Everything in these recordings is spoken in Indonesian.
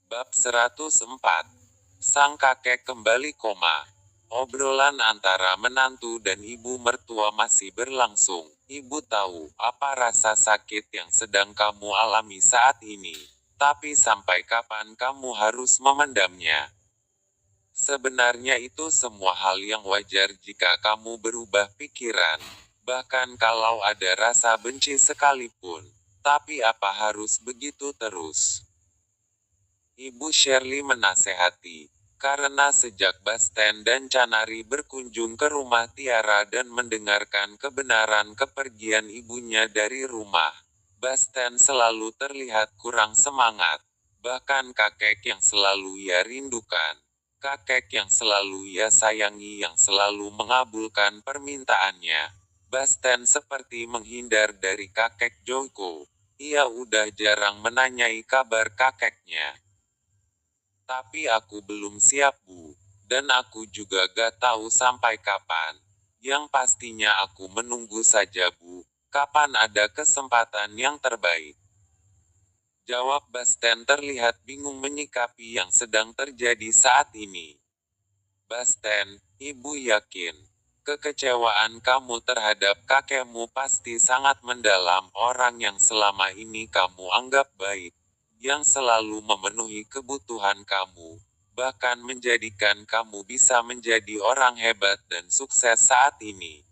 Bab 104. Sang kakek kembali koma. Obrolan antara menantu dan ibu mertua masih berlangsung. Ibu tahu apa rasa sakit yang sedang kamu alami saat ini. Tapi sampai kapan kamu harus memendamnya? Sebenarnya itu semua hal yang wajar jika kamu berubah pikiran. Bahkan kalau ada rasa benci sekalipun. Tapi apa harus begitu terus? Ibu Shirley menasehati, karena sejak Basten dan Canary berkunjung ke rumah Tiara dan mendengarkan kebenaran kepergian ibunya dari rumah, Basten selalu terlihat kurang semangat. Bahkan kakek yang selalu ia rindukan, kakek yang selalu ia sayangi yang selalu mengabulkan permintaannya. Basten seperti menghindar dari kakek Joko. Ia udah jarang menanyai kabar kakeknya. Tapi aku belum siap, Bu. Dan aku juga gak tahu sampai kapan. Yang pastinya aku menunggu saja, Bu. Kapan ada kesempatan yang terbaik? Jawab Basten terlihat bingung menyikapi yang sedang terjadi saat ini. Basten, Ibu yakin. Kekecewaan kamu terhadap kakekmu pasti sangat mendalam. Orang yang selama ini kamu anggap baik, yang selalu memenuhi kebutuhan kamu, bahkan menjadikan kamu bisa menjadi orang hebat dan sukses saat ini.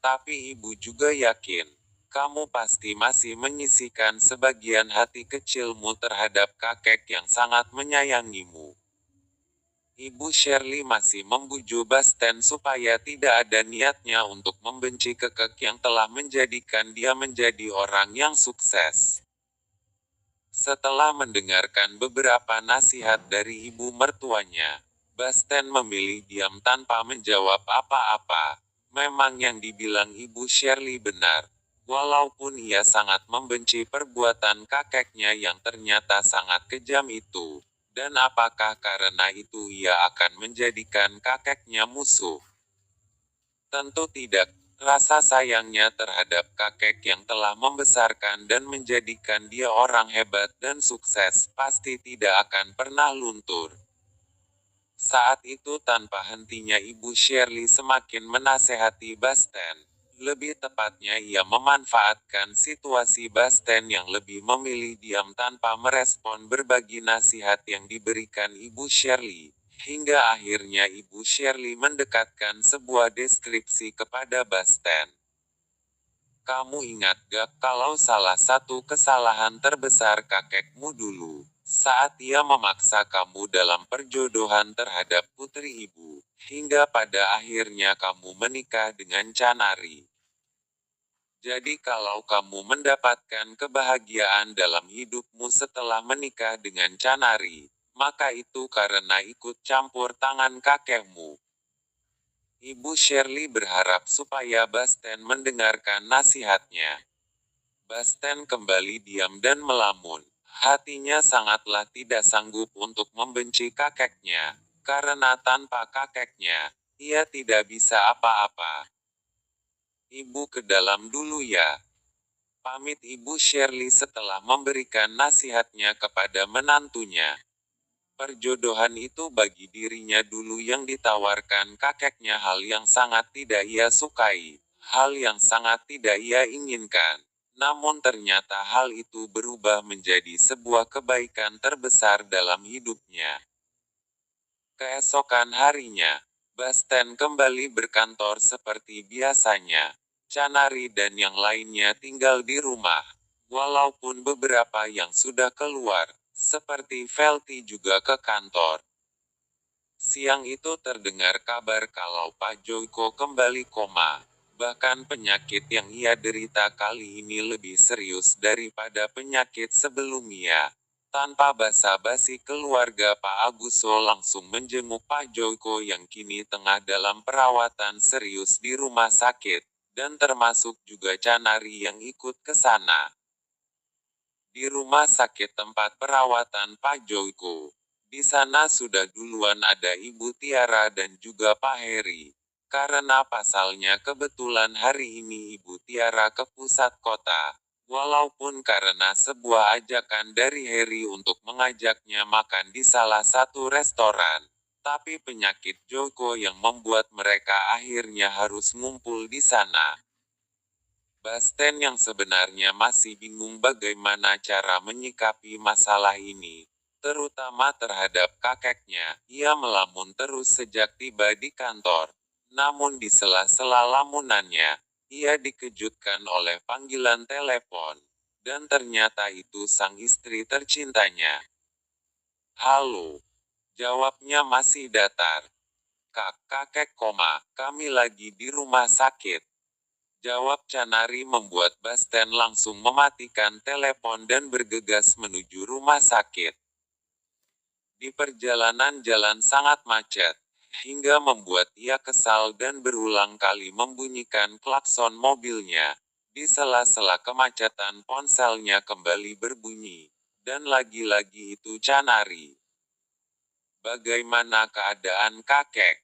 Tapi ibu juga yakin, kamu pasti masih menyisihkan sebagian hati kecilmu terhadap kakek yang sangat menyayangimu. Ibu Shirley masih membujuk Basten supaya tidak ada niatnya untuk membenci kakek yang telah menjadikan dia menjadi orang yang sukses. Setelah mendengarkan beberapa nasihat dari ibu mertuanya, Basten memilih diam tanpa menjawab apa-apa. Memang yang dibilang ibu Shirley benar. Walaupun ia sangat membenci perbuatan kakeknya yang ternyata sangat kejam itu. Dan apakah karena itu ia akan menjadikan kakeknya musuh? Tentu tidak. Rasa sayangnya terhadap kakek yang telah membesarkan dan menjadikan dia orang hebat dan sukses pasti tidak akan pernah luntur. Saat itu tanpa hentinya Ibu Shirley semakin menasehati Basten. Lebih tepatnya ia memanfaatkan situasi Basten yang lebih memilih diam tanpa merespon berbagi nasihat yang diberikan Ibu Shirley. Hingga akhirnya Ibu Shirley mendekatkan sebuah deskripsi kepada Basten. Kamu ingat gak kalau salah satu kesalahan terbesar kakekmu dulu, saat ia memaksa kamu dalam perjodohan terhadap putri ibu, hingga pada akhirnya kamu menikah dengan Canary. Jadi kalau kamu mendapatkan kebahagiaan dalam hidupmu setelah menikah dengan Canary, maka itu karena ikut campur tangan kakekmu. Ibu Shirley berharap supaya Basten mendengarkan nasihatnya. Basten kembali diam dan melamun. Hatinya sangatlah tidak sanggup untuk membenci kakeknya, karena tanpa kakeknya, ia tidak bisa apa-apa. Ibu ke dalam dulu ya. Pamit Ibu Shirley setelah memberikan nasihatnya kepada menantunya. Perjodohan itu bagi dirinya dulu yang ditawarkan kakeknya hal yang sangat tidak ia sukai, hal yang sangat tidak ia inginkan. Namun ternyata hal itu berubah menjadi sebuah kebaikan terbesar dalam hidupnya. Keesokan harinya, Basten kembali berkantor seperti biasanya. Canary dan yang lainnya tinggal di rumah. Walaupun beberapa yang sudah keluar, seperti Felty juga ke kantor. Siang itu terdengar kabar kalau Pak Joko kembali koma. Bahkan penyakit yang ia derita kali ini lebih serius daripada penyakit sebelumnya. Tanpa basa-basi keluarga Pak Aguso langsung menjenguk Pak Joko yang kini tengah dalam perawatan serius di rumah sakit, dan termasuk juga Canary yang ikut ke sana. Di rumah sakit tempat perawatan Pak Joko. Di sana sudah duluan ada Ibu Tiara dan juga Pak Heri. Karena pasalnya kebetulan hari ini Ibu Tiara ke pusat kota. Walaupun karena sebuah ajakan dari Harry untuk mengajaknya makan di salah satu restoran. Tapi penyakit Joko yang membuat mereka akhirnya harus ngumpul di sana. Basten yang sebenarnya masih bingung bagaimana cara menyikapi masalah ini, terutama terhadap kakeknya. Ia melamun terus sejak tiba di kantor. Namun di sela-sela lamunannya, ia dikejutkan oleh panggilan telepon. Dan ternyata itu sang istri tercintanya. "Halo," jawabnya masih datar. Kakek koma, kami lagi di rumah sakit." Jawab Canari membuat Basten langsung mematikan telepon dan bergegas menuju rumah sakit. Di perjalanan jalan sangat macet, hingga membuat ia kesal dan berulang kali membunyikan klakson mobilnya. Di sela-sela kemacetan ponselnya kembali berbunyi. Dan lagi-lagi itu Canari. "Bagaimana keadaan kakek?"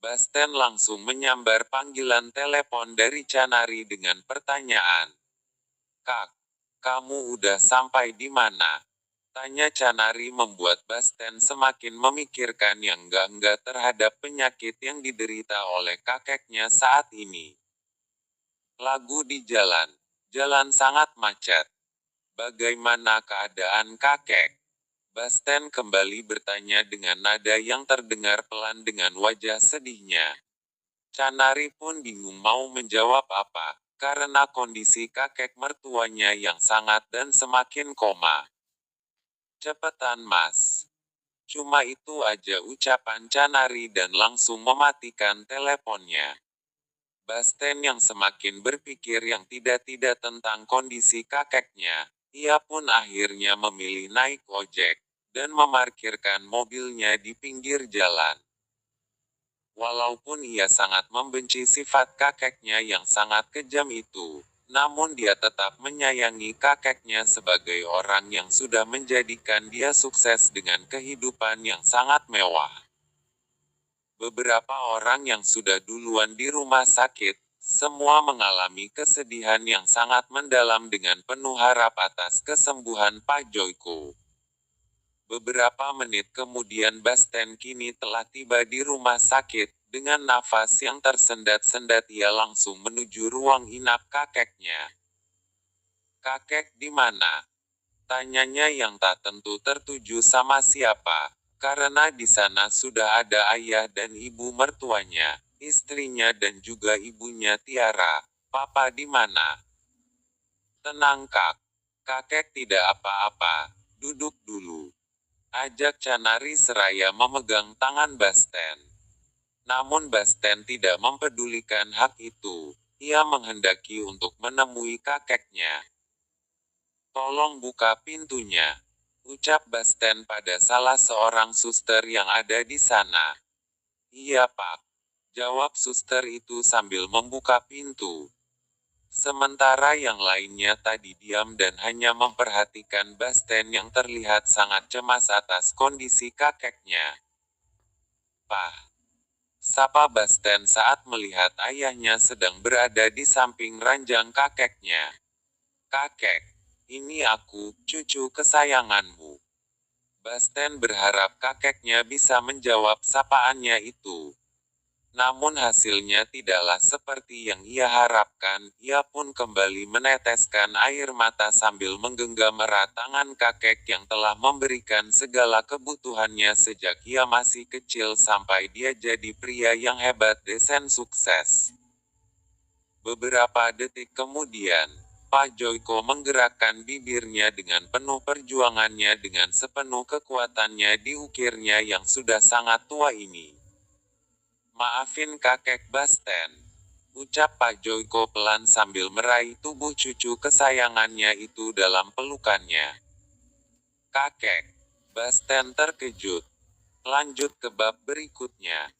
Basten langsung menyambar panggilan telepon dari Canari dengan pertanyaan. "Kak, kamu udah sampai di mana?" Tanya Canari membuat Basten semakin memikirkan yang enggak-enggak terhadap penyakit yang diderita oleh kakeknya saat ini. Lagu di jalan. Jalan sangat macet. "Bagaimana keadaan kakek?" Basten kembali bertanya dengan nada yang terdengar pelan dengan wajah sedihnya. Canari pun bingung mau menjawab apa, karena kondisi kakek mertuanya yang sangat dan semakin koma. "Cepetan mas." Cuma itu aja ucapan Canari dan langsung mematikan teleponnya. Basten yang semakin berpikir yang tidak-tidak tentang kondisi kakeknya, ia pun akhirnya memilih naik ojek, dan memarkirkan mobilnya di pinggir jalan. Walaupun ia sangat membenci sifat kakeknya yang sangat kejam itu, namun dia tetap menyayangi kakeknya sebagai orang yang sudah menjadikan dia sukses dengan kehidupan yang sangat mewah. Beberapa orang yang sudah duluan di rumah sakit, semua mengalami kesedihan yang sangat mendalam dengan penuh harap atas kesembuhan Pak Joyko. Beberapa menit kemudian Basten kini telah tiba di rumah sakit. Dengan nafas yang tersendat-sendat ia langsung menuju ruang inap kakeknya. "Kakek di mana?" Tanyanya yang tak tentu tertuju sama siapa. Karena di sana sudah ada ayah dan ibu mertuanya, istrinya dan juga ibunya Tiara. "Papa di mana?" "Tenang kak. Kakek tidak apa-apa. Duduk dulu." Ajak Canari seraya memegang tangan Basten. Namun Basten tidak mempedulikan hak itu. Ia menghendaki untuk menemui kakeknya. "Tolong buka pintunya," ucap Basten pada salah seorang suster yang ada di sana. "Iya pak," jawab suster itu sambil membuka pintu. Sementara yang lainnya tadi diam dan hanya memperhatikan Basten yang terlihat sangat cemas atas kondisi kakeknya. "Pak," sapa Basten saat melihat ayahnya sedang berada di samping ranjang kakeknya. "Kakek, ini aku, cucu kesayanganmu." Basten berharap kakeknya bisa menjawab sapaannya itu. Namun hasilnya tidaklah seperti yang ia harapkan. Ia pun kembali meneteskan air mata sambil menggenggam erat tangan kakek yang telah memberikan segala kebutuhannya sejak ia masih kecil sampai dia jadi pria yang hebat dan sukses. Beberapa detik kemudian, Pak Joyko menggerakkan bibirnya dengan penuh perjuangannya dengan sepenuh kekuatannya diukirnya yang sudah sangat tua ini. "Maafin kakek Basten," ucap Pak Joyko pelan sambil meraih tubuh cucu kesayangannya itu dalam pelukannya. "Kakek." Basten terkejut. Lanjut ke bab berikutnya.